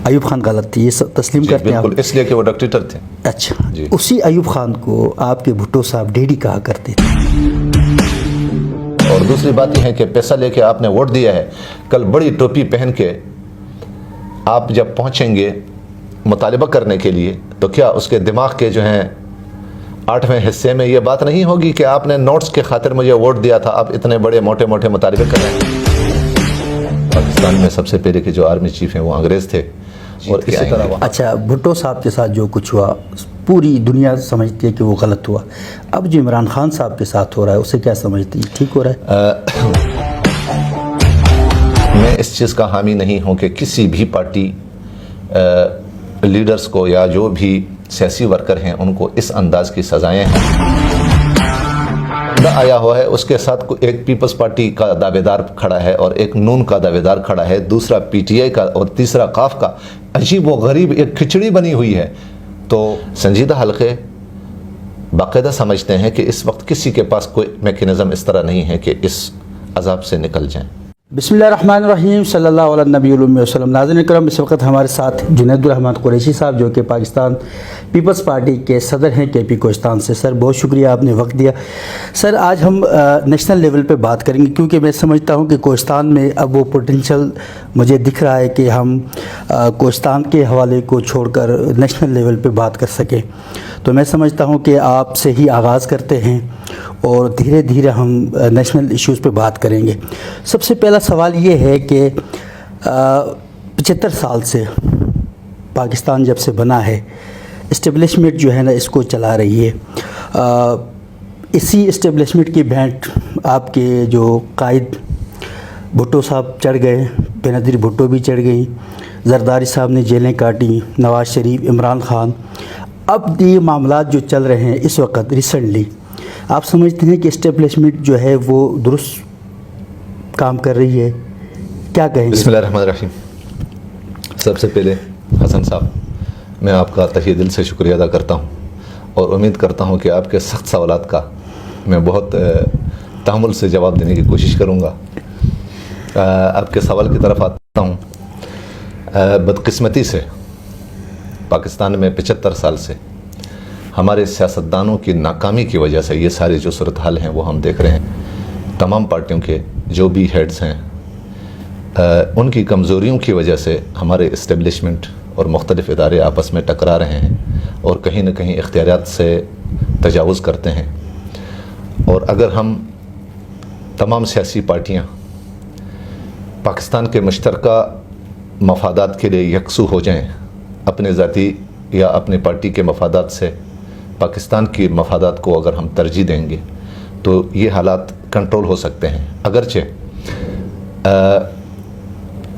ایوب خان غلط تھی، یہ تسلیم کرتے ہیں آپ؟ بالکل، اس لیے کہ وہ ڈکٹیٹر تھے۔ اچھا جی، اسی ایوب خان کو آپ کے بھٹو صاحب ڈیڈی کہا کرتے تھے۔ اور دوسری بات یہ ہے کہ پیسہ لے کے آپ نے ووٹ دیا ہے، کل بڑی ٹوپی پہن کے آپ جب پہنچیں گے مطالبہ کرنے کے لیے تو کیا اس کے دماغ کے جو ہیں 8ویں حصے میں یہ بات نہیں ہوگی کہ آپ نے نوٹس کے خاطر مجھے ووٹ دیا تھا، آپ اتنے بڑے موٹے موٹے مطالبے کر رہے ہیں؟ پاکستان میں سب سے پہلے کے جو آرمی چیف ہیں وہ انگریز تھے، اور اسی طرح اچھا، بھٹو صاحب کے ساتھ جو کچھ ہوا پوری دنیا سمجھتی ہے کہ وہ غلط ہوا، اب جو عمران خان صاحب کے ساتھ ہو رہا ہے اسے کیا سمجھتی ہے، ٹھیک ہو رہا ہے؟ میں اس چیز کا حامی نہیں ہوں کہ کسی بھی پارٹی لیڈرز کو یا جو بھی سیاسی ورکر ہیں ان کو اس انداز کی سزائیں نہ آیا ہوا ہے۔ اس کے ساتھ ایک پیپلز پارٹی کا دعوے دار کھڑا ہے اور ایک نون کا دعوے دار کھڑا ہے، دوسرا پی ٹی آئی کا اور تیسرا قاف کا۔ عجیب و غریب ایک کھچڑی بنی ہوئی ہے۔ تو سنجیدہ حلقے باقاعدہ سمجھتے ہیں کہ اس وقت کسی کے پاس کوئی میکینزم اس طرح نہیں ہے کہ اس عذاب سے نکل جائیں۔ بسم اللہ الرحمن الرحیم، صلی اللہ علیہ نبی وسلم۔ ناظرین کرام، اس وقت ہمارے ساتھ جنید الرحمن قریشی صاحب جو کہ پاکستان پیپلز پارٹی کے صدر ہیں کے پی کوہستان سے۔ سر بہت شکریہ، آپ نے وقت دیا۔ سر آج ہم نیشنل لیول پہ بات کریں گے کیونکہ میں سمجھتا ہوں کہ کوہستان میں اب وہ پوٹینشل مجھے دکھ رہا ہے کہ ہم کوہستان کے حوالے کو چھوڑ کر نیشنل لیول پہ بات کر سکیں۔ تو میں سمجھتا ہوں کہ آپ سے ہی آغاز کرتے ہیں اور دھیرے دھیرے ہم نیشنل ایشوز پہ بات کریں گے۔ سب سے پہلا سوال یہ ہے کہ 75 سال سے پاکستان جب سے بنا ہے، اسٹیبلشمنٹ جو ہے نا اس کو چلا رہی ہے۔ اسی اسٹیبلشمنٹ کی بھینٹ آپ کے جو قائد بھٹو صاحب چڑھ گئے، بینظیر بھٹو بھی چڑھ گئی، زرداری صاحب نے جیلیں کاٹی، نواز شریف، عمران خان۔ اب یہ معاملات جو چل رہے ہیں اس وقت ریسنٹلی، آپ سمجھتے ہیں کہ اسٹیبلشمنٹ جو ہے وہ درست کام کر رہی ہے؟ کیا کہیں گے؟ بسم اللہ الرحمن الرحیم۔ سب سے پہلے حسن صاحب، میں آپ کا تہہ دل سے شکریہ ادا کرتا ہوں اور امید کرتا ہوں کہ آپ کے سخت سوالات کا میں بہت تحمل سے جواب دینے کی کوشش کروں گا۔ آپ کے سوال کی طرف آتا ہوں۔ بدقسمتی سے پاکستان میں 75 سال سے ہمارے سیاستدانوں کی ناکامی کی وجہ سے یہ سارے جو صورتحال ہیں وہ ہم دیکھ رہے ہیں۔ تمام پارٹیوں کے جو بھی ہیڈز ہیں ان کی کمزوریوں کی وجہ سے ہمارے اسٹیبلشمنٹ اور مختلف ادارے آپس میں ٹکرا رہے ہیں اور کہیں نہ کہیں اختیارات سے تجاوز کرتے ہیں۔ اور اگر ہم تمام سیاسی پارٹیاں پاکستان کے مشترکہ مفادات کے لیے یکسو ہو جائیں، اپنے ذاتی یا اپنی پارٹی کے مفادات سے پاکستان کی مفادات کو اگر ہم ترجیح دیں گے تو یہ حالات کنٹرول ہو سکتے ہیں۔ اگرچہ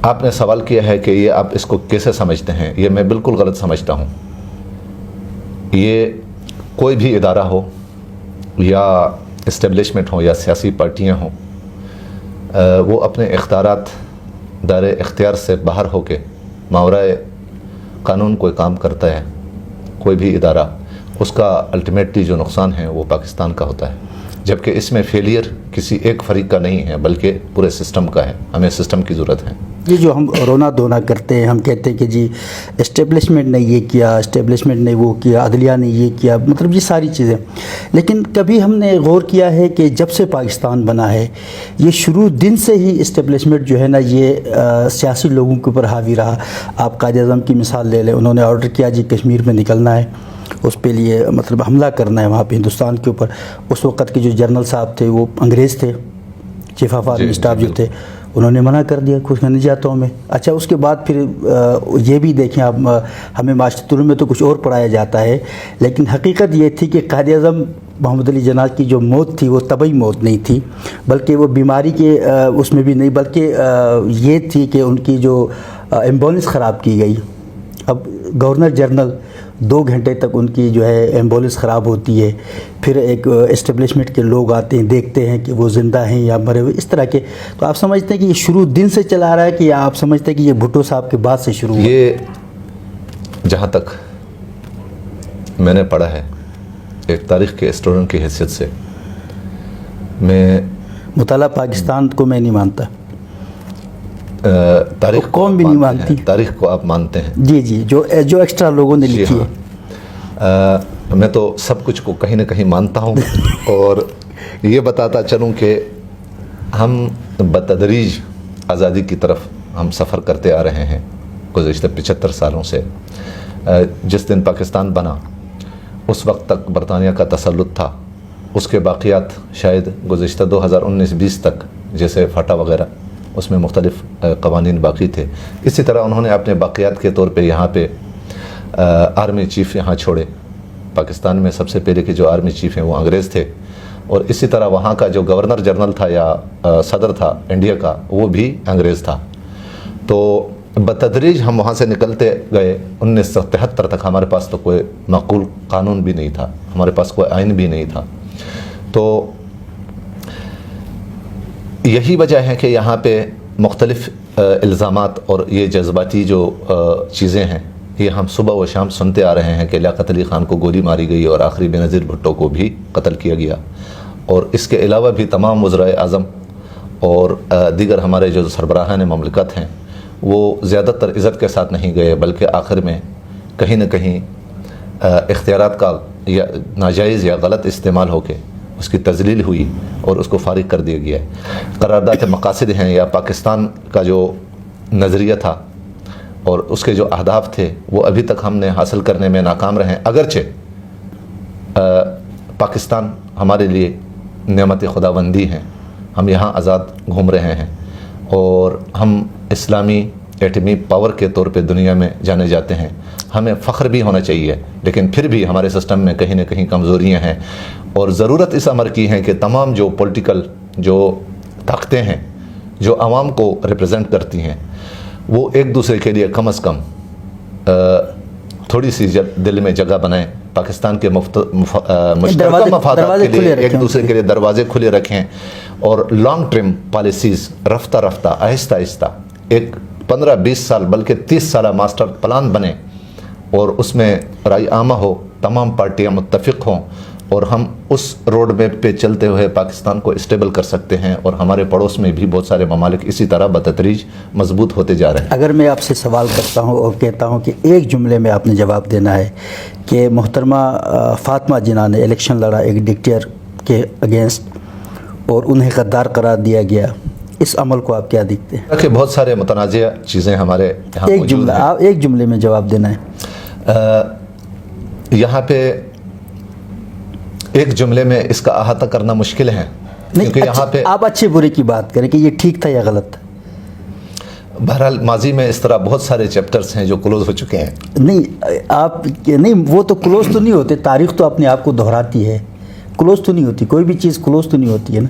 آپ نے سوال کیا ہے کہ یہ آپ اس کو کیسے سمجھتے ہیں، یہ میں بالکل غلط سمجھتا ہوں۔ یہ کوئی بھی ادارہ ہو یا اسٹیبلشمنٹ ہو یا سیاسی پارٹیاں ہوں، وہ اپنے اختیارات دائر اختیار سے باہر ہو کے ماورائے قانون کوئی کام کرتا ہے، کوئی بھی ادارہ، اس کا الٹیمیٹلی جو نقصان ہے وہ پاکستان کا ہوتا ہے، جبکہ اس میں فیلئر کسی ایک فریق کا نہیں ہے بلکہ پورے سسٹم کا ہے۔ ہمیں سسٹم کی ضرورت ہے۔ یہ جو ہم رونا دھونا کرتے ہیں، ہم کہتے ہیں کہ جی اسٹیبلشمنٹ نے یہ کیا، اسٹیبلشمنٹ نے وہ کیا، عدلیہ نے یہ کیا، مطلب یہ ساری چیزیں، لیکن کبھی ہم نے غور کیا ہے کہ جب سے پاکستان بنا ہے یہ شروع دن سے ہی اسٹیبلشمنٹ جو ہے نا یہ سیاسی لوگوں کے اوپر حاوی رہا۔ آپ قائد اعظم کی مثال لے لیں، انہوں نے آرڈر کیا جی کشمیر میں نکلنا ہے، اس پہ لیے مطلب حملہ کرنا ہے وہاں پہ ہندوستان کے اوپر۔ اس وقت کے جو جنرل صاحب تھے وہ انگریز تھے، چیف آف آرمی اسٹاف جو تھے، انہوں نے منع کر دیا کچھ نہیں جاتا ہوں میں۔ اچھا، اس کے بعد پھر یہ بھی دیکھیں آپ، ہمیں معاشرت علوم میں تو کچھ اور پڑھایا جاتا ہے، لیکن حقیقت یہ تھی کہ قائد اعظم محمد علی جناح کی جو موت تھی وہ طبعی موت نہیں تھی، بلکہ وہ بیماری کے اس میں بھی نہیں، بلکہ یہ تھی کہ ان کی جو ایمبولینس خراب کی گئی۔ اب گورنر جنرل 2 گھنٹے تک ان کی جو ہے ایمبولینس خراب ہوتی ہے، پھر ایک اسٹیبلشمنٹ کے لوگ آتے ہیں، دیکھتے ہیں کہ وہ زندہ ہیں یا مرے ہوئے، اس طرح کے۔ تو آپ سمجھتے ہیں کہ یہ شروع دن سے چلا رہا ہے کہ آپ سمجھتے ہیں کہ یہ بھٹو صاحب کے بعد سے شروع ہوا؟ یہ جہاں تک میں نے پڑھا ہے، ایک تاریخ کے اسٹوڈنٹ کی حیثیت سے میں مطالعہ پاکستان کو میں نہیں مانتا۔ तारीख कौम भी नहीं मानती। तारीख को आप मानते हैं। जी जी, जो एक्स्ट्रा लोगों ने जी लिखी हाँ। है। मैं तो सब कुछ को कहीं ना कहीं मानता हूँ और ये बताता चलूँ कि हम बतदरीज आज़ादी की तरफ हम सफ़र करते आ रहे हैं गुज़श्ता 75 सालों से। जिस दिन पाकिस्तान बना उस वक्त तक बरतानिया का तसल्लुत था, उसके बाक़ियात शायद गुज़श्ता 2019-20 तक, जैसे फ़ाटा वगैरह, उसमें मुख्तलिफ़ क़वानीन बाकी थे। इसी तरह उन्होंने अपने बाक़ियात के तौर पे यहाँ पे आर्मी चीफ़ यहाँ छोड़े। पाकिस्तान में सबसे पहले के जो आर्मी चीफ़ हैं वो अंग्रेज़ थे, और इसी तरह वहाँ का जो गवर्नर जनरल था या सदर था इंडिया का, वो भी अंग्रेज़ था। तो बतदरीज हम वहाँ से निकलते गए। 1973 तक हमारे पास तो कोई माकूल कानून भी नहीं था, हमारे पास कोई आइन भी नहीं था। तो यही वजह है कि यहाँ पे मुख्तलिफ़ इल्ज़ामात और ये जज्बाती जो चीज़ें हैं, ये हम सुबह व शाम सुनते आ रहे हैं कि लियाकत अली ख़ान को गोली मारी गई और आखिरी बेनज़ीर भुट्टो को भी कत्ल किया गया। और इसके अलावा भी तमाम वज़राए आज़म और दीगर हमारे जो सरबराहान ममलिकत हैं वो ज़्यादातर इज़्ज़त के साथ नहीं गए, बल्कि आखिर में कहीं न कहीं इख्तियारात का या नाजायज़ या गलत इस्तेमाल होके उसकी तज़लील हुई और उसको फारिग कर दिया गया है। करारदात मकासद हैं या पाकिस्तान का जो नज़रिया था और उसके जो अहदाफ थे वो अभी तक हमने हासिल करने में नाकाम रहे। अगरचे पाकिस्तान हमारे लिए नेमत खुदाबंदी है, हम यहाँ आज़ाद घूम रहे हैं और हम इस्लामी एटमी पावर के तौर पे दुनिया में जाने जाते हैं। हमें फ़ख्र भी होना चाहिए, लेकिन फिर भी हमारे सिस्टम में कहीं ना कहीं कमज़ोरियाँ हैं और ज़रूरत इस अमर की है कि तमाम जो पॉलिटिकल जो ताकतें हैं जो आवाम को रिप्रेजेंट करती हैं, वो एक दूसरे के लिए कम अज़ कम थोड़ी सी दिल में जगह बनाएं। पाकिस्तान के मुश्तरका मफादात के लिए एक दूसरे के लिए दरवाजे खुले रखें और लॉन्ग टर्म पॉलिसीज़ रफ्ता रफ्ता आहिस्ता आहिस्ता एक 15-20 साल बल्कि 30 साल मास्टर प्लान बने और उसमें राय आमा हो, तमाम पार्टियां मुत्तफ़िक़ हों और हम उस रोड मैप पे चलते हुए पाकिस्तान को स्टेबल कर सकते हैं। और हमारे पड़ोस में भी बहुत सारे ममालिक इसी तरह बतदरीज मजबूत होते जा रहे हैं। अगर मैं आपसे सवाल करता हूं और कहता हूं कि एक जुमले में आपने जवाब देना है कि मोहतरमा फ़ातिमा जिन्ना ने इलेक्शन लड़ा एक डिक्टेटर के अगेंस्ट और उन्हें गद्दार करार दिया गया, इस अमल को आप क्या देखते हैं? कि बहुत सारे मुतनाज़िया चीज़ें हमारे यहाँ एक जुमला, आप एक जुमले में जवाब देना है। यहाँ पे एक जुमले में इसका अहाता करना मुश्किल है, क्योंकि यहाँ पे आप अच्छे बुरे की बात करें कि ये ठीक था या गलत था। बहरहाल माजी में इस तरह बहुत सारे चैप्टर्स हैं जो क्लोज हो चुके हैं। नहीं आप नहीं, वो तो क्लोज तो नहीं होते, तारीख़ तो अपने आप को दोहराती है, क्लोज तो नहीं होती, कोई भी चीज़ क्लोज तो नहीं होती है ना।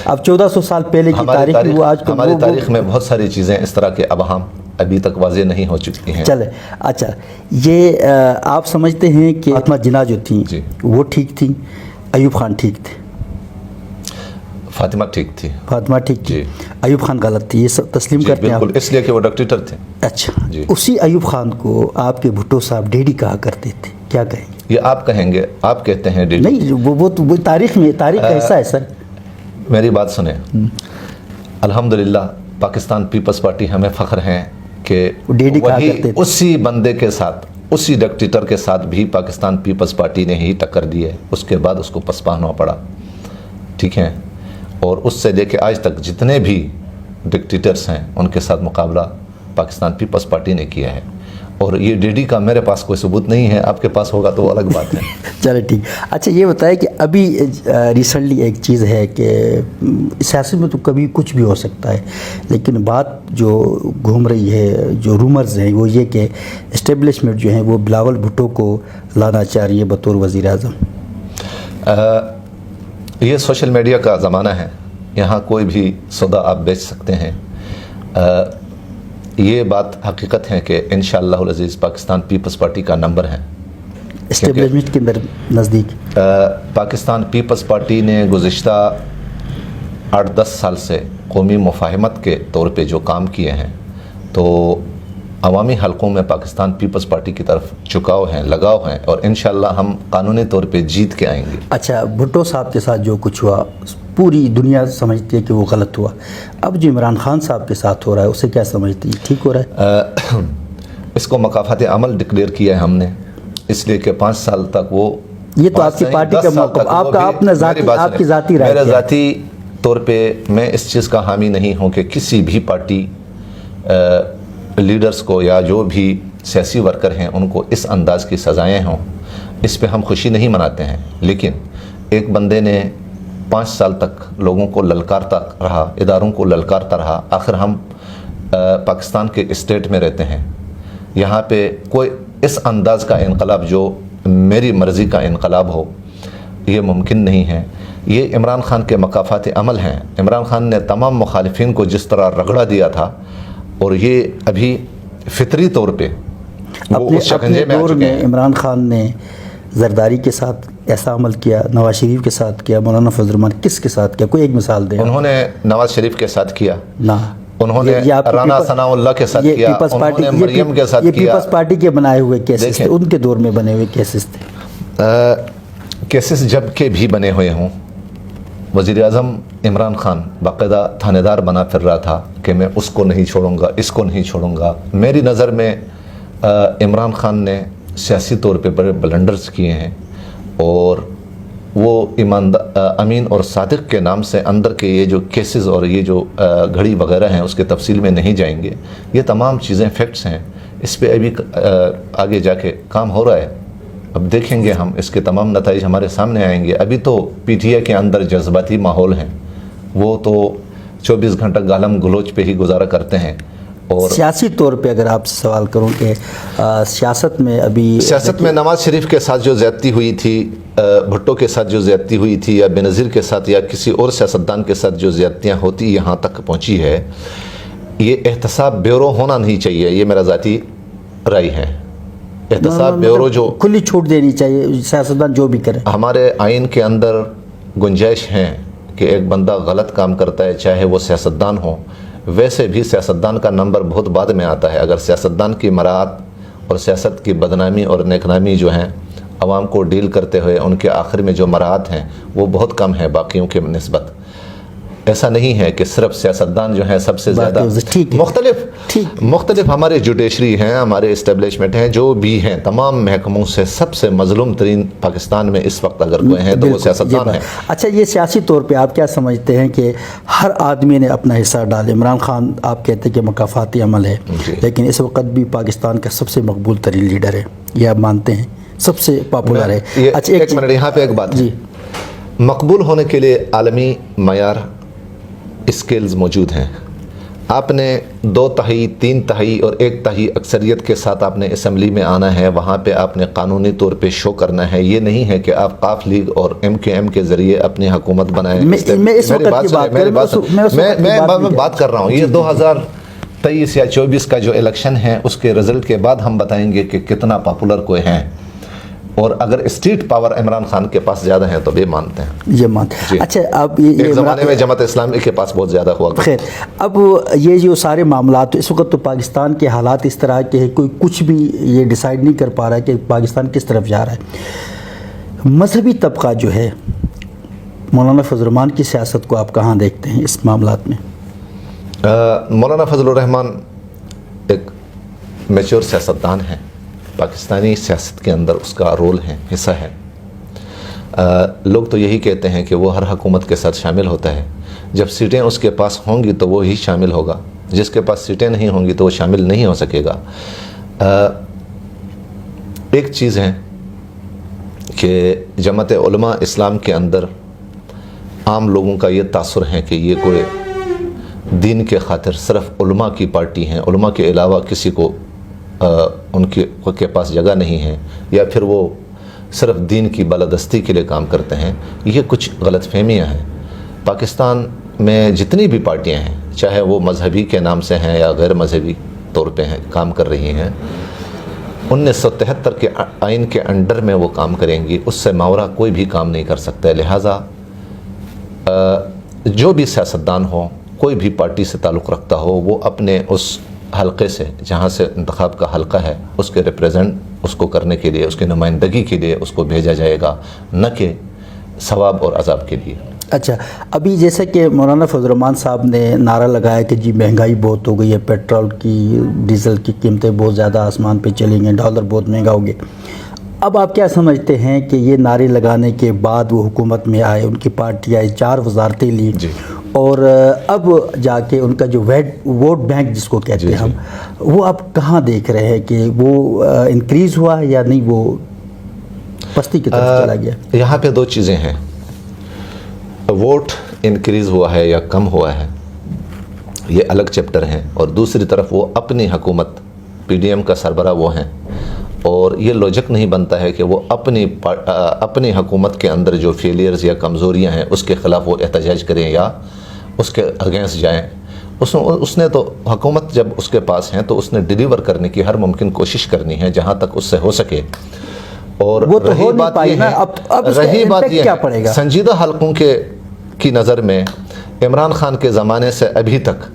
अब 1400 साल पहले की तारीख वो आज हमारी तारीख में बहुत सारी चीज़ें इस तरह के अबहम अभी तक वाज़ेह नहीं हो चुकी हैं। चले अच्छा, ये आप समझते हैं कि फ़ातिमा जिन्ना जो थी वो ठीक थी, अयूब खान ठीक थे? फ़ातिमा ठीक थी। फ़ातिमा ठीक थी, अयूब खान गलत थी, ये सब तस्लीम करते हैं बिल्कुल, इसलिए कि वो डिक्टेटर थे। अच्छा जी। उसी अयूब खान को आपके भुट्टो साहब डैडी कहा करते थे, क्या कहेंगे? ये आप कहेंगे, आप कहते हैं डैडी। नहीं, वो तारीख में तारीख का हिस्सा है सर। मेरी बात सुने, अल्हम्दुलिल्लाह पाकिस्तान पीपल्स पार्टी हमें फ़ख्र है कि वही उसी बंदे के साथ, उसी डिक्टेटर के साथ भी पाकिस्तान पीपल्स पार्टी ने ही टक्कर दी है, उसके बाद उसको पसपाना पड़ा, ठीक है। और उससे लेके आज तक जितने भी डिक्टेटर्स हैं उनके साथ मुकाबला पाकिस्तान पीपल्स पार्टी ने किया है। और ये डीडी का मेरे पास कोई सबूत नहीं है, आपके पास होगा तो अलग बात है। चलो ठीक। अच्छा ये बताएं कि अभी रिसेंटली एक चीज़ है कि सियासत में तो कभी कुछ भी हो सकता है, लेकिन बात जो घूम रही है, जो रूमर्स हैं, वो ये कि इस्टेब्लिशमेंट जो है वो बिलावल भुट्टो को लाना चाह रही है बतौर वज़ीर आज़म। ये सोशल मीडिया का ज़माना है, यहाँ कोई भी सौदा आप बेच सकते हैं। ये बात हकीकत है कि इंशाअल्लाह अज़ीज़ पाकिस्तान पीपल्स पार्टी का नंबर है इस्टेब्लिशमेंट के अंदर नज़दीक। पाकिस्तान पीपल्स पार्टी ने गुज़िश्ता 8-10 साल से कौमी मुफाहमत के तौर पे जो काम किए हैं, तो अवामी हलकों में पाकिस्तान पीपल्स पार्टी की तरफ झुकाव हैं, लगाव हैं और इंशाअल्लाह हम कानूनी तौर पे जीत के आएंगे। अच्छा, भुट्टो साहब के साथ जो कुछ हुआ पूरी दुनिया समझती है कि वो गलत हुआ। अब जो इमरान खान साहब के साथ हो रहा है उसे क्या समझती है, ठीक हो रहा है? इसको मकाफात अमल डिक्लेयर किया है हमने, इसलिए कि 5 साल तक वो, ये तो आपकी पार्टी का मौक़िफ़, आपका अपना ज़ाती, आपकी ज़ाती राय, मेरा ज़ाती तौर पे मैं इस चीज़ का हामी नहीं हूँ कि किसी भी पार्टी लीडर्स को या जो भी सियासी वर्कर हैं उनको इस अंदाज़ की सज़ाएँ हों, इस पे हम खुशी नहीं मनाते हैं। लेकिन एक बंदे ने 5 साल तक लोगों को ललकारता रहा, इदारों को ललकारता रहा। आखिर हम पाकिस्तान के स्टेट में रहते हैं, यहाँ पे कोई इस अंदाज़ का इनकलाब जो मेरी मर्ज़ी का इनकलाब हो, ये मुमकिन नहीं है। ये इमरान खान के मकाफात अमल हैं। इमरान खान ने तमाम मुखालिफिन को जिस तरह रगड़ा दिया था, और ये अभी फितरी तौर पे वो उस शिकंजे में आ चुके हैं। इमरान खान ने जरदारी के साथ ऐसा अमल किया, नवाज शरीफ के साथ किया, मौलाना फजल रहमान किसके साथ किया? कोई एक मिसाल दें। उन्होंने नवाज शरीफ के साथ किया ना, उन्होंने राना सनाउल्लाह के साथ किया, उन्होंने मरियम के साथ किया। ये पीपल्स पार्टी के बनाए हुए केसेस थे, उनके दौर में बने हुए केसेस थे। केसेस जब के भी बने हुए हों, वज़ीर आज़म इमरान खान बाकायदा थानेदार बना फिर रहा था कि मैं उसको नहीं छोड़ूंगा, इसको नहीं छोड़ूंगा। मेरी नज़र में इमरान खान ने सियासी तौर पे बड़े ब्लंडर्स किए हैं, और वो ईमानदार, अमीन और सादिक के नाम से अंदर के ये जो केसेस और ये जो घड़ी वगैरह हैं उसके तफसील में नहीं जाएंगे। ये तमाम चीज़ें फैक्ट्स हैं, इस पे अभी आगे जाके काम हो रहा है। अब देखेंगे हम, इसके तमाम नताइज हमारे सामने आएंगे। अभी तो पीटीआई के अंदर जज्बाती माहौल हैं, वो तो 24 घंटा गालम गलोच पे ही गुजारा करते हैं। और सियासी तौर पे अगर आपसे सवाल करूं कि सियासत में अभी, सियासत में नवाज शरीफ के साथ जो ज़्यादती हुई थी, भुट्टो के साथ जो ज़्यादती हुई थी, या बेनज़ीर के साथ या किसी और सियासतदान के साथ जो ज़्यादतियाँ होती यहाँ तक पहुँची है, ये एहतसाब ब्यूरो होना नहीं चाहिए। ये मेरा ज़ाती राय है। एहतसाब ब्यूरो जो खुली छूट देनी चाहिए, सियासतदान जो भी करे। हमारे आइन के अंदर गुंजाइश है कि एक बंदा गलत काम करता है, चाहे वो सियासतदान हो। वैसे भी सियासतदान का नंबर बहुत बाद में आता है। अगर सियासतदान की मराहत और सियासत की बदनामी और नेकनामी जो हैं आवाम को डील करते हुए, उनके आखिर में जो मराहत हैं वो बहुत कम है बाकियों के निस्बत। ऐसा नहीं है कि सिर्फ सियासतदान जो हैं सबसे ज़्यादा, मुख्तलिफ हमारे जुडिशरी हैं, हमारे इस्टेब्लिशमेंट हैं, जो भी हैं, तमाम महकमों से सबसे मजलूम तरीन पाकिस्तान में इस वक्त अगर कोई हैं तो वो सियासतदान हैं। अच्छा, ये सियासी तौर पे आप क्या समझते हैं कि हर आदमी ने अपना हिस्सा डाला? इमरान खान आप कहते हैं कि मकाफाती अमल है, लेकिन इस वक्त भी पाकिस्तान का सबसे मकबूल तरीन लीडर है, ये आप मानते हैं, सबसे पॉपुलर है। अच्छा, एक मिनट यहाँ पे एक बात जी, मकबूल होने के लिए आलमी मयार स्केल्स मौजूद हैं। आपने 2 तिहाई, 3 तिहाई और 1 तिहाई अक्सरियत के साथ आपने असम्बली में आना है, वहाँ पे आपने कानूनी तौर पे शो करना है। ये नहीं है कि आप काफ लीग और MKM के ज़रिए अपनी हुकूमत बनाएं। मैं बात कर रहा हूँ, ये 2023 या 24 का जो इलेक्शन है उसके रिजल्ट के बाद हम बताएंगे कि कितना पॉपुलर कोई हैं, और अगर स्ट्रीट पावर इमरान खान के पास ज़्यादा है तो भी मानते हैं, ये मानते हैं। अच्छा, अब ये ज़माने में जमात इस्लामी के पास बहुत ज़्यादा हुआ। खैर, अब ये जो सारे मामलात, इस वक्त तो पाकिस्तान के हालात इस तरह के हैं, कोई कुछ भी ये डिसाइड नहीं कर पा रहा है कि पाकिस्तान किस तरफ जा रहा है। मजहबी तबका जो है, मौलाना फजल रहमान की सियासत को आप कहाँ देखते हैं इस मामलात में? मौलाना फजल रहमान एक मैच्योर सियासतदान है, पाकिस्तानी सियासत के अंदर उसका रोल है, हिस्सा है। लोग तो यही कहते हैं कि वो हर हुकूमत के साथ शामिल होता है। जब सीटें उसके पास होंगी तो वो ही शामिल होगा, जिसके पास सीटें नहीं होंगी तो वो शामिल नहीं हो सकेगा। एक चीज़ है कि जमात उलमा इस्लाम के अंदर आम लोगों का ये तासुर है कि ये कोई दीन के खातिर सिर्फ उलमा की पार्टी हैं, उलमा के अलावा किसी को उनके पास जगह नहीं है, या फिर वो सिर्फ दीन की बालादस्ती के लिए काम करते हैं। ये कुछ गलतफहमियाँ हैं। पाकिस्तान में जितनी भी पार्टियाँ हैं, चाहे वो मजहबी के नाम से हैं या गैर मजहबी तौर पे हैं, काम कर रही हैं, 1973 के आइन के अंडर में वो काम करेंगी, उससे मावरा कोई भी काम नहीं कर सकता। लिहाजा जो भी सियासतदान हो, कोई भी पार्टी से ताल्लुक़ रखता हो, वो अपने उस हलक़े से, जहाँ से इंतखाब का हलका है, उसके रिप्रेजेंट उसको करने के लिए, उसकी नुमाइंदगी के लिए उसको भेजा जाएगा, न कि सवाब और अजाब के लिए। अच्छा, अभी जैसे कि मौलाना फजल रहमान साहब ने नारा लगाया कि जी महंगाई बहुत हो गई है, पेट्रोल की डीजल की कीमतें बहुत ज़्यादा आसमान पे चली गई, डॉलर बहुत महंगा हो गया। अब आप क्या समझते हैं कि ये नारे लगाने के बाद वो हुकूमत में आए, उनकी पार्टी आई, 4 वजारतें ली, और अब जाके उनका जो वोट बैंक जिसको कहते हैं हम, वो आप कहाँ देख रहे हैं कि वो इंक्रीज़ हुआ है या नहीं, वो पस्ती की तरफ चला गया? यहाँ पे 2 चीज़ें हैं, वोट इंक्रीज़ हुआ है या कम हुआ है ये अलग चैप्टर हैं, और दूसरी तरफ वो अपनी हुकूमत पीडीएम का सरबरा वो हैं, और ये लॉजिक नहीं बनता है कि वो अपनी हुकूमत के अंदर जो फेलियर्स या कमज़ोरियाँ हैं उसके ख़िलाफ़ वो एहतजाज करें या उसके अगेंस्ट जाएं। उसने तो हुकूमत जब उसके पास हैं तो उसने डिलीवर करने की हर मुमकिन कोशिश करनी है जहाँ तक उससे हो सके। और वो तो हो नहीं पाई ना, अब रही बात ये क्या पड़ेगा? संजीदा हलकों की नज़र में इमरान खान के ज़माने से अभी तक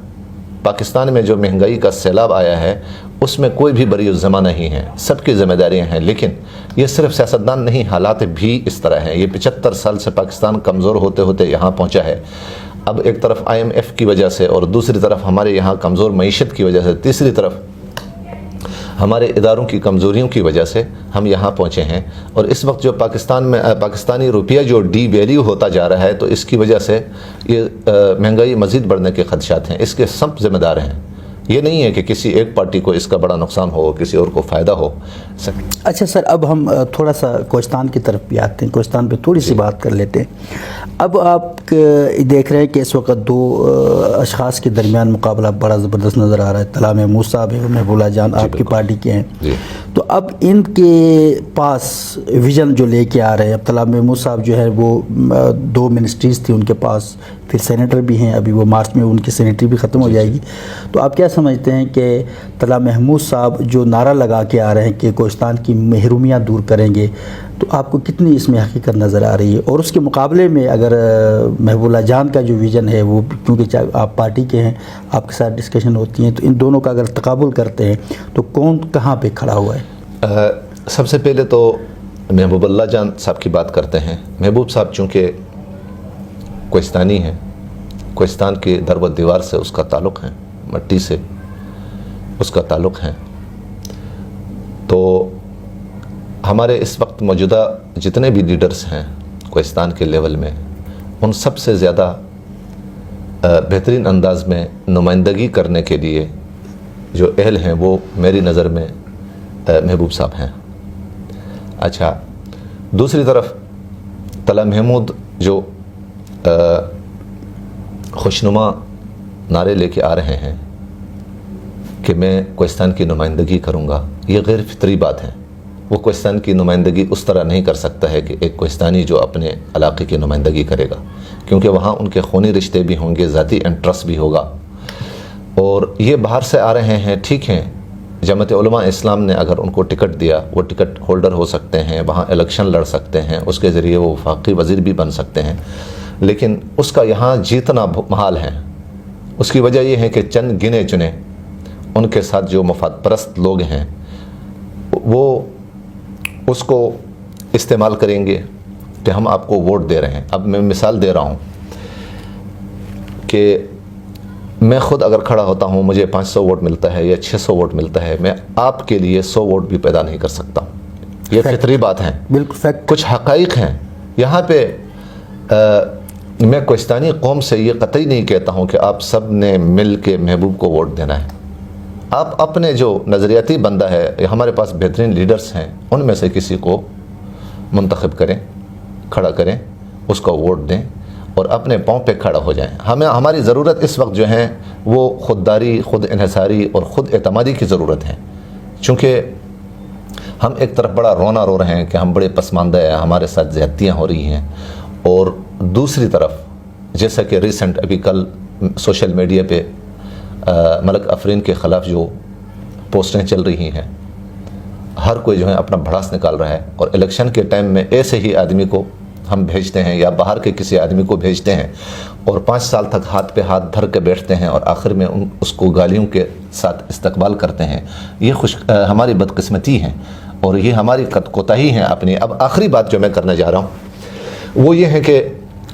पाकिस्तान में जो महंगाई का सैलाब आया है उसमें कोई भी बरी-उज़्ज़मा नहीं है, सबकी ज़िम्मेदारियां हैं। लेकिन ये सिर्फ सियासतदान नहीं, हालात भी इस तरह हैं। ये 75 साल से पाकिस्तान कमज़ोर होते होते यहाँ पहुँचा है। अब एक तरफ IMF की वजह से, और दूसरी तरफ हमारे यहाँ कमज़ोर मईशत की वजह से, तीसरी तरफ हमारे इदारों की कमज़ोरियों की वजह से हम यहाँ पहुँचे हैं। और इस वक्त जो पाकिस्तानी रुपया जो डी वैल्यू होता जा रहा है, तो इसकी वजह से ये महंगाई मज़ीद बढ़ने के खदशात हैं। इसके सब ज़िम्मेदार हैं। ये नहीं है कि किसी एक पार्टी को इसका बड़ा नुकसान हो, किसी और को फ़ायदा हो। अच्छा सर, अब हम थोड़ा सा कोस्तान की तरफ भी आते हैं, कोस्तान पे थोड़ी सी बात कर लेते हैं। अब आप देख रहे हैं कि इस वक्त 2 अशख़ास के दरमियान मुकाबला बड़ा ज़बरदस्त नज़र आ रहा है। तला महमूद साहब है, महबूला जान आपकी पार्टी के हैं, तो अब इनके पास विज़न जो लेके आ रहे हैं, अब तला महमूद साहब जो है वो 2 मिनिस्ट्रीज़ थी उनके पास, फिर सेनेटर भी हैं, अभी वो मार्च में उनकी सेनेटरी भी ख़त्म हो जाएगी। तो आप क्या समझते हैं कि तला महमूद साहब जो नारा लगा के आ रहे हैं कि कोस्तान की महरूमियाँ दूर करेंगे, तो आपको कितनी इसमें हकीकत नज़र आ रही है? और उसके मुकाबले में अगर महबूला जान का जो विज़न है वो, क्योंकि आप पार्टी के हैं, आपके साथ डिस्कशन होती हैं, तो इन दोनों का अगर तकाबुल करते हैं तो कौन कहाँ पे खड़ा हुआ है? सबसे पहले तो महबूबुल्लाह जान साहब की बात करते हैं। महबूब साहब चूँकि कोस्तानी हैं, कोस्तान के दर व दीवार से उसका ताल्लुक़ है, मट्टी से उसका ताल्लुक़ है, तो हमारे इस वक्त मौजूदा जितने भी लीडर्स हैं कोस्तान के लेवल में, उन सब से ज़्यादा बेहतरीन अंदाज में नुमाइंदगी करने के लिए जो अहल हैं वो मेरी नज़र में महबूब साहब हैं। अच्छा, दूसरी तरफ तला महमूद जो खुशनुमा नारे लेके आ रहे हैं कि मैं कोस्तान की नुमाइंदगी करूँगा, ये गैर फितरी बात है। वो कोस्तान की नुमाइंदगी उस तरह नहीं कर सकता है कि एक कोस्तानी जो अपने इलाके की नुमाइंदगी करेगा, क्योंकि वहाँ उनके खूनी रिश्ते भी होंगे, ज़ाती इंटरेस्ट भी होगा। और ये बाहर से आ रहे हैं, ठीक हैं, जमात उलमा इस्लाम ने अगर उनको टिकट दिया, वो टिकट होल्डर हो सकते हैं, वहाँ इलेक्शन लड़ सकते हैं, उसके ज़रिए वो वफाकी वज़ीर भी बन सकते हैं, लेकिन उसका यहाँ जीतना महाल है। उसकी वजह यह है कि चंद गिने चुने उनके साथ जो मफाद परस्त लोग हैं वो उसको इस्तेमाल करेंगे कि हम आपको वोट दे रहे हैं। अब मैं मिसाल दे रहा हूँ कि मैं ख़ुद अगर खड़ा होता हूँ, मुझे 500 वोट मिलता है या 600 वोट मिलता है, मैं आपके लिए 100 वोट भी पैदा नहीं कर सकता। ये फितरी बात है, बिल्कुल फैक्ट, कुछ हक़ाइक़ हैं। यहाँ पे मैं कोस्तानी कौम से ये कतई नहीं कहता हूँ कि आप सब ने मिल के महबूब को वोट देना है। आप अपने जो नज़रियाती बंदा है, हमारे पास बेहतरीन लीडर्स हैं, उनमें से किसी को मुंतखब करें, खड़ा करें, उसको वोट दें और अपने पाँव पे खड़ा हो जाएं। हमारी ज़रूरत इस वक्त जो है वो ख़ुददारी, ख़ुद इन्हिसारी और ख़ुद एतमादी की ज़रूरत है। चूँकि हम एक तरफ बड़ा रोना रो रहे हैं कि हम बड़े पसमानदा हैं, हमारे साथ ज़्यादतियाँ हो रही हैं, और दूसरी तरफ जैसा कि रिसेंट अभी कल सोशल मीडिया पे मलक अफरीन के ख़िलाफ़ जो पोस्टें चल रही हैं, हर कोई जो है अपना भड़ास निकाल रहा है। और इलेक्शन के टाइम में ऐसे ही आदमी को हम भेजते हैं या बाहर के किसी आदमी को भेजते हैं और 5 साल तक हाथ पे हाथ धर के बैठते हैं और आखिर में उसको गालियों के साथ इस्तकबाल करते हैं। ये हमारी बदकिस्मती है और ये हमारी कोताही है अपनी। अब आखिरी बात जो मैं करने जा रहा हूँ वो ये है कि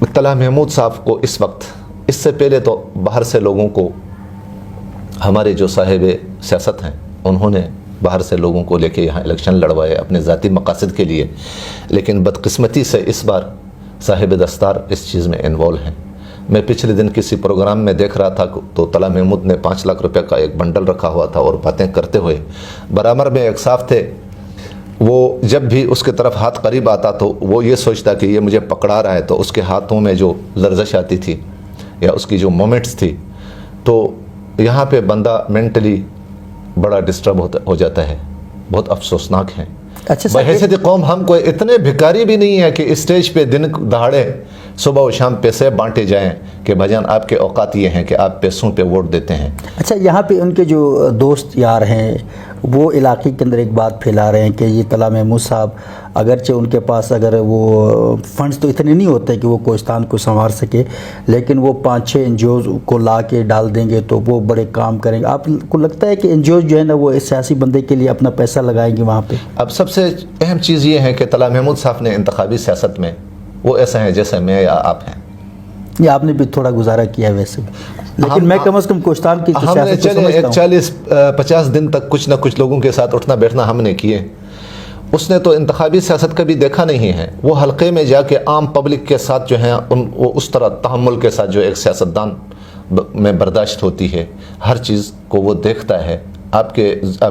طلحہ محمود صاحب کو اس وقت، اس سے پہلے تو باہر سے لوگوں کو، ہمارے جو صاحب سیاست ہیں انہوں نے باہر سے لوگوں کو لے کے یہاں الیکشن لڑوائے اپنے ذاتی مقاصد کے لیے، لیکن بدقسمتی سے اس بار صاحب دستار اس چیز میں انوالو ہیں۔ میں پچھلے دن کسی پروگرام میں دیکھ رہا تھا تو طلحہ محمود نے 5 لاکھ روپے کا ایک بنڈل رکھا ہوا تھا اور باتیں کرتے ہوئے برابر میں ایک صاحب تھے، وہ جب بھی اس کے طرف ہاتھ قریب آتا تو وہ یہ سوچتا کہ یہ مجھے پکڑا رہا ہے، تو اس کے ہاتھوں میں جو لرزش آتی تھی یا اس کی جو مومنٹس تھی، تو یہاں پہ بندہ مینٹلی بڑا ڈسٹرب ہو جاتا ہے، بہت افسوسناک ہے۔ اچھا سر، بحیثیت قوم ہم کوئی اتنے بھکاری بھی نہیں ہے کہ اسٹیج پہ دن دہاڑے صبح و شام پیسے بانٹے جائیں کہ بھجان آپ کے اوقات یہ ہیں کہ آپ پیسوں پہ ووٹ دیتے ہیں۔ اچھا یہاں پہ ان کے جو دوست یار ہیں وہ علاقے کے اندر ایک بات پھیلا رہے ہیں کہ یہ طلحہ محمود صاحب اگرچہ ان کے پاس اگر وہ فنڈز تو اتنے نہیں ہوتے کہ وہ کوہستان کو سنوار سکے، لیکن وہ 5-6 این جی اوز کو لا کے ڈال دیں گے تو وہ بڑے کام کریں گے۔ آپ کو لگتا ہے کہ این جی اوز جو ہے نا وہ اس سیاسی بندے کے لیے اپنا پیسہ لگائیں گے وہاں پہ؟ اب سب سے اہم چیز یہ ہے کہ طلحہ محمود صاحب نے انتخابی سیاست میں وہ ایسے ہیں جیسے میں یا آپ ہیں۔ یہ آپ نے بھی تھوڑا گزارا کیا ہے ویسے، لیکن میں کم از کم کوہستان کی ہم نے چلے 40-50 دن تک کچھ نہ کچھ لوگوں کے ساتھ اٹھنا بیٹھنا ہم نے کیے۔ اس نے تو انتخابی سیاست کبھی دیکھا نہیں ہے، وہ حلقے میں جا کے عام پبلک کے ساتھ جو ہیں وہ اس طرح تحمل کے ساتھ جو ایک سیاستدان میں برداشت ہوتی ہے، ہر چیز کو وہ دیکھتا ہے، آپ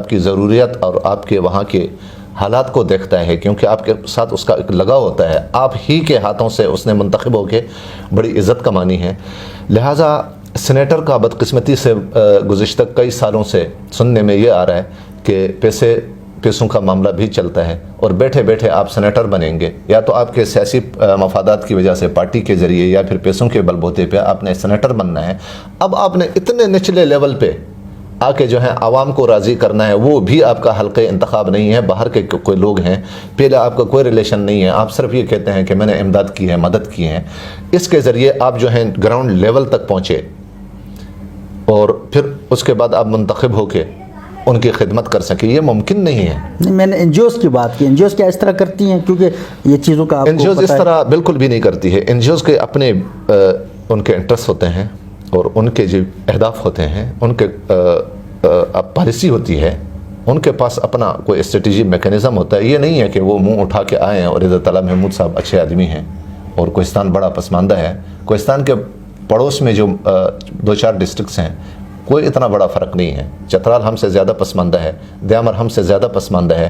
کی ضروریات اور آپ کے وہاں کے حالات کو دیکھتا ہے، کیونکہ آپ کے ساتھ اس کا ایک لگاؤ ہوتا ہے، آپ ہی کے ہاتھوں سے اس نے منتخب ہو کے بڑی عزت کمانی ہے۔ لہٰذا سینیٹر کا بدقسمتی سے گزشتہ کئی سالوں سے سننے میں یہ آ رہا ہے کہ پیسوں کا معاملہ بھی چلتا ہے، اور بیٹھے بیٹھے آپ سینیٹر بنیں گے، یا تو آپ کے سیاسی مفادات کی وجہ سے پارٹی کے ذریعے یا پھر پیسوں کے بل بوتے پہ آپ نے سینیٹر بننا ہے۔ اب آپ نے اتنے نچلے لیول پہ آ کے جو ہے عوام کو راضی کرنا ہے، وہ بھی آپ کا حلقہ انتخاب نہیں ہے، باہر کے کوئی لوگ ہیں، پہلے آپ کا کوئی ریلیشن نہیں ہے، آپ صرف یہ کہتے ہیں کہ میں نے امداد کی ہے، مدد کی ہے، اس کے ذریعے آپ جو ہیں گراؤنڈ لیول تک پہنچے اور پھر اس کے بعد آپ منتخب ہو کے ان کی خدمت کر سکیں، یہ ممکن نہیں ہے۔ نہیں، میں نے این جی اوز کی بات کی، این جی اوز کیا اس طرح کرتی ہیں؟ کیونکہ یہ چیزوں کا این جی اوز اس طرح بالکل بھی نہیں کرتی ہے۔ این جی اوز کے اپنے ان کے انٹرسٹ ہوتے ہیں اور ان کے جو اہداف ہوتے ہیں، ان کے پالیسی ہوتی ہے، ان کے پاس اپنا کوئی اسٹریٹجی میکینزم ہوتا ہے۔ یہ نہیں ہے کہ وہ منہ اٹھا کے آئے ہیں اور ادھر طلحہ محمود صاحب اچھے آدمی ہیں اور کوہستان بڑا پسماندہ ہے۔ کوہستان کے پڑوس میں جو 2-4 ڈسٹرکٹس ہیں، کوئی اتنا بڑا فرق نہیں ہے۔ چترال ہم سے زیادہ پسماندہ ہے، دیامر ہم سے زیادہ پسماندہ ہے۔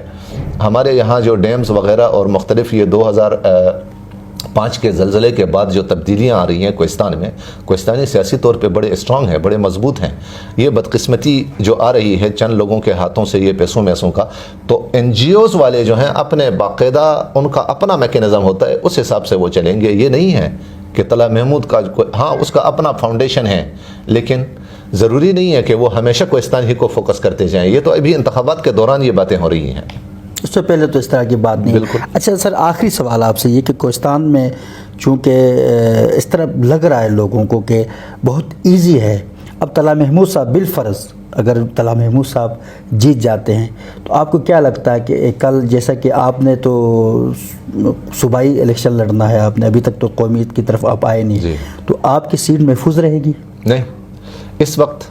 ہمارے یہاں جو ڈیمز وغیرہ اور مختلف یہ 2005 کے زلزلے کے بعد جو تبدیلیاں آ رہی ہیں کوہستان میں، کوہستانی سیاسی طور پہ بڑے اسٹرانگ ہیں، بڑے مضبوط ہیں۔ یہ بدقسمتی جو آ رہی ہے چند لوگوں کے ہاتھوں سے یہ پیسوں کا، تو این جی اوز والے جو ہیں اپنے باقاعدہ ان کا اپنا میکینزم ہوتا ہے، اس حساب سے وہ چلیں گے۔ یہ نہیں ہے کہ طلحہ محمود کا ہاں اس کا اپنا فاؤنڈیشن ہے، لیکن ضروری نہیں ہے کہ وہ ہمیشہ کوہستان ہی کو فوکس کرتے جائیں۔ یہ تو ابھی انتخابات کے دوران یہ باتیں ہو رہی ہیں، اس سے پہلے تو اس طرح کی بات نہیں۔ بالکل۔ اچھا سر، آخری سوال آپ سے یہ کہ کوہستان میں چونکہ اس طرح لگ رہا ہے لوگوں کو کہ بہت ایزی ہے، اب طلحہ محمود صاحب بالفرض اگر طلحہ محمود صاحب جیت جاتے ہیں تو آپ کو کیا لگتا ہے کہ کل جیسا کہ آپ نے تو صوبائی الیکشن لڑنا ہے، آپ نے ابھی تک تو قومیت کی طرف آپ آئے نہیں، جی، تو آپ کی سیٹ محفوظ رہے گی؟ نہیں، اس وقت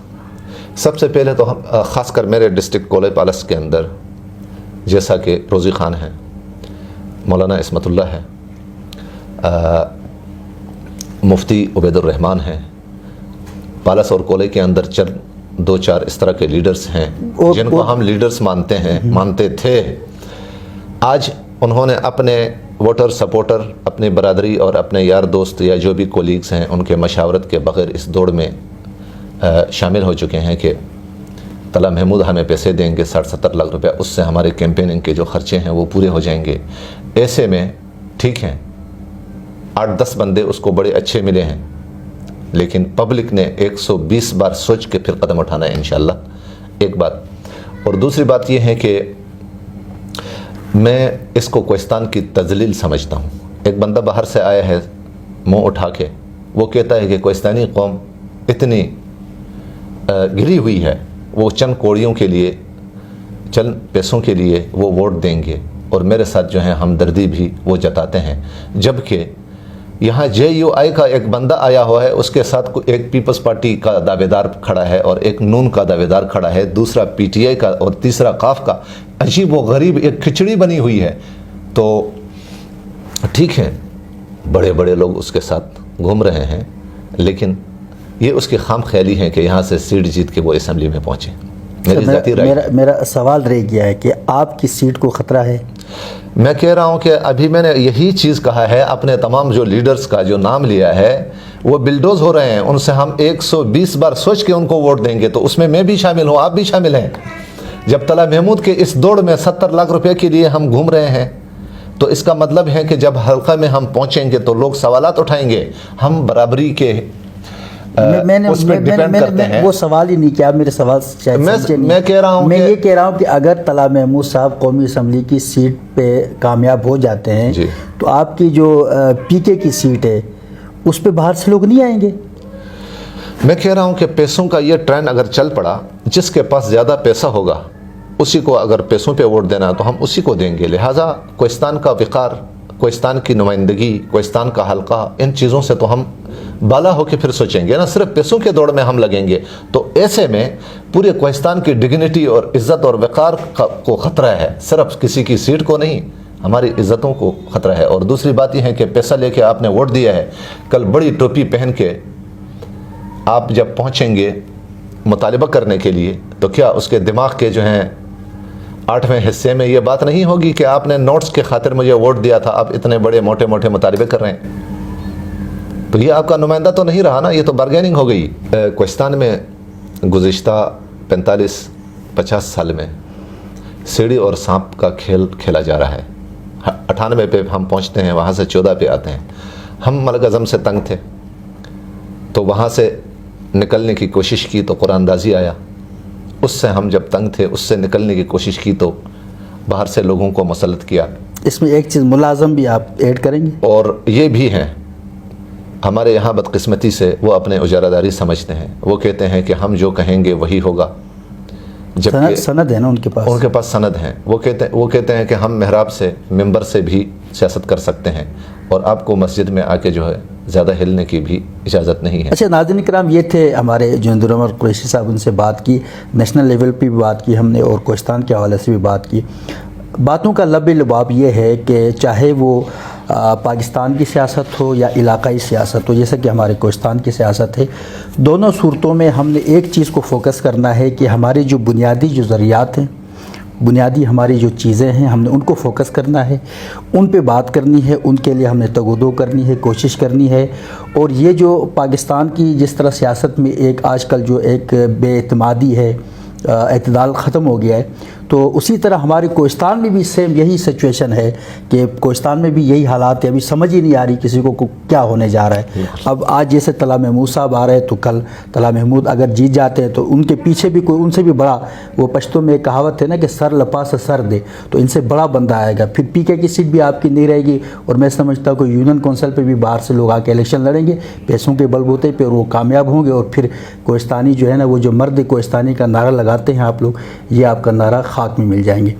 سب سے پہلے تو ہم خاص کر میرے ڈسٹرکٹ کولے پالس کے اندر جیسا کہ روزی خان ہے، مولانا عصمت اللہ ہے، مفتی عبید الرحمان ہیں، پالس اور کولے کے اندر 2-4 اس طرح کے لیڈرز ہیں جن کو ہم لیڈرز مانتے تھے۔ آج انہوں نے اپنے ووٹر سپورٹر، اپنی برادری اور اپنے یار دوست یا جو بھی کولیگز ہیں ان کے مشاورت کے بغیر اس دوڑ میں شامل ہو چکے ہیں کہ طلحہ محمود ہمیں پیسے دیں گے 60-70 لاکھ روپے، اس سے ہمارے کیمپیننگ کے جو خرچے ہیں وہ پورے ہو جائیں گے۔ ایسے میں ٹھیک ہیں 8-10 بندے اس کو بڑے اچھے ملے ہیں، لیکن پبلک نے 120 بار سوچ کے پھر قدم اٹھانا ہے انشاءاللہ، ایک بات۔ اور دوسری بات یہ ہے کہ میں اس کو کوہستان کی تذلیل سمجھتا ہوں۔ ایک بندہ باہر سے آیا ہے منہ اٹھا کے، وہ کہتا ہے کہ کوہستانی قوم اتنی گری ہوئی ہے، وہ چند کوڑیوں کے لیے، چند پیسوں کے لیے وہ ووٹ دیں گے، اور میرے ساتھ جو ہے ہمدردی بھی وہ جتاتے ہیں، جبکہ यहाँ JUI का एक बंदा आया हुआ है, उसके साथ एक पीपल्स पार्टी का दावेदार खड़ा है और एक नून का दावेदार खड़ा है, दूसरा PTI का और तीसरा काफ का। अजीब व गरीब एक खिचड़ी बनी हुई है। तो ठीक है, बड़े बड़े लोग उसके साथ घूम रहे हैं, लेकिन ये उसकी खाम ख्याली है कि यहाँ से सीट जीत के वो असेंबली में पहुँचे। मेरा सवाल रह गया है कि आपकी सीट को ख़तरा है। मैं कह रहा हूँ कि अभी मैंने यही चीज़ कहा है, अपने तमाम जो लीडर्स का जो नाम लिया है वो बिल्डोज हो रहे हैं, उनसे हम 120 बार सोच के उनको वोट देंगे। तो उसमें मैं भी शामिल हूँ, आप भी शामिल हैं। जब तला महमूद के इस दौड़ में 70 लाख रुपए के लिए हम घूम रहे हैं, तो इसका मतलब है कि जब हल्का में हम पहुँचेंगे तो लोग सवालात उठाएंगे। हम बराबरी के उस पर डिपेंड करते हैं। वो सवाल ही नहीं किया, मेरे सवाल मैं कह रहा हूँ, मैं ये कह रहा हूँ कि अगर तला महमूद साहब कौमी असम्बली की सीट पे कामयाब हो जाते हैं तो आपकी जो PK की सीट है उस पे बाहर से लोग नहीं आएंगे। मैं कह रहा हूँ कि पैसों का ये ट्रेंड अगर चल पड़ा, जिसके पास ज़्यादा पैसा होगा उसी को अगर पैसों पे वोट देना तो हम उसी को देंगे। लिहाजा कोहिस्तान का विकार, कोहिस्तान की नुमाइंदगी, कोहिस्तान का हल्का, इन चीज़ों से तो हम बाला होकर फिर सोचेंगे ना, सिर्फ पैसों के दौड़ में हम लगेंगे। तो ऐसे में पूरे कोहिस्तान की डिग्निटी और इज़्ज़त और वक़ार को ख़तरा है, सिर्फ किसी की सीट को नहीं, हमारी इज़्ज़तों को ख़तरा है। और दूसरी बात यह है कि पैसा लेके आपने वोट दिया है, कल बड़ी टोपी पहन के आप जब पहुँचेंगे मुतालिबा करने के लिए, तो क्या उसके दिमाग के जो हैं 8वें हिस्से में ये बात नहीं होगी कि आपने नोट्स के खातिर मुझे वोट दिया था, आप इतने बड़े मोटे मोटे मुतालिबे कर रहे हैं? तो ये आपका नुमाइंदा तो नहीं रहा ना, ये तो बारगेनिंग हो गई। कोहिस्तान में गुज़िश्ता 45-50 साल में सीढ़ी और सांप का खेल खेला जा रहा है। 98 पे हम पहुंचते हैं, वहाँ से 14 पे आते हैं। हम मलक अज़म से तंग थे, तो वहाँ से निकलने की कोशिश की तो कुरानदाजी आया। उससे हम जब तंग थे, उससे निकलने की कोशिश की तो बाहर से लोगों को मुसल्लत किया। इसमें एक चीज़ मुलाज़म भी आप ऐड करेंगे? और ये भी हैं, हमारे यहाँ बदकिस्मती से वो अपने उजारादारी समझते हैं। वो कहते हैं कि हम जो कहेंगे वही होगा, जबकि सनद है ना उनके पास सनद हैं। वो कहते हैं कि हम मेहराब से, मिंबर से भी सियासत कर सकते हैं और आपको मस्जिद में आके जो है ज़्यादा हिलने की भी इजाज़त नहीं है। अच्छा नाज़रीन किराम, ये थे हमारे जुनेद उमर कुरैशी साहब, उनसे बात की, नेशनल लेवल पे भी बात की हमने और कोहिस्तान के हवाले से भी बात की। बातों का लब लबाब ये है कि चाहे वो पाकिस्तान की सियासत हो या इलाकाई सियासत हो, जैसे कि हमारे कोहिस्तान की सियासत है, दोनों सूरतों में हमने एक चीज़ को फोकस करना है कि हमारी जो बुनियादी जो ज़रियात हैं, बुनियादी हमारी जो चीज़ें हैं, हमने उनको फोकस करना है, उन पे बात करनी है, उनके लिए हमने तगोदो करनी है, कोशिश करनी है। और ये जो पाकिस्तान की जिस तरह सियासत में एक आजकल जो एक बेएतमादी है, एतदाल ख़त्म हो गया है, तो उसी तरह हमारे कोहिस्तान में भी सेम यही सिचुएशन है कि कोहिस्तान में भी यही हालात है। अभी समझ ही नहीं आ रही किसी को क्या होने जा रहा है। अब आज जैसे तला महमूद साहब आ रहे हैं, तो कल तला महमूद अगर जीत जाते हैं तो उनके पीछे भी कोई उनसे भी बड़ा, वो पश्तो में एक कहावत है ना कि सर लपा से सर दे, तो इनसे बड़ा बंदा आएगा। फिर PK की सीट भी आपकी नहीं रहेगी। और मैं समझता हूँ कि यूनियन कौंसिल पर भी बाहर से लोग आके इलेक्शन लड़ेंगे पैसों के बलबूते पर, वो कामयाब होंगे। और फिर कोहिस्तानी जो है ना, वो जो मर्द कोहिस्तानी का नारा लगाते हैं आप लोग, ये आपका नारा खाक में मिल जाएंगे।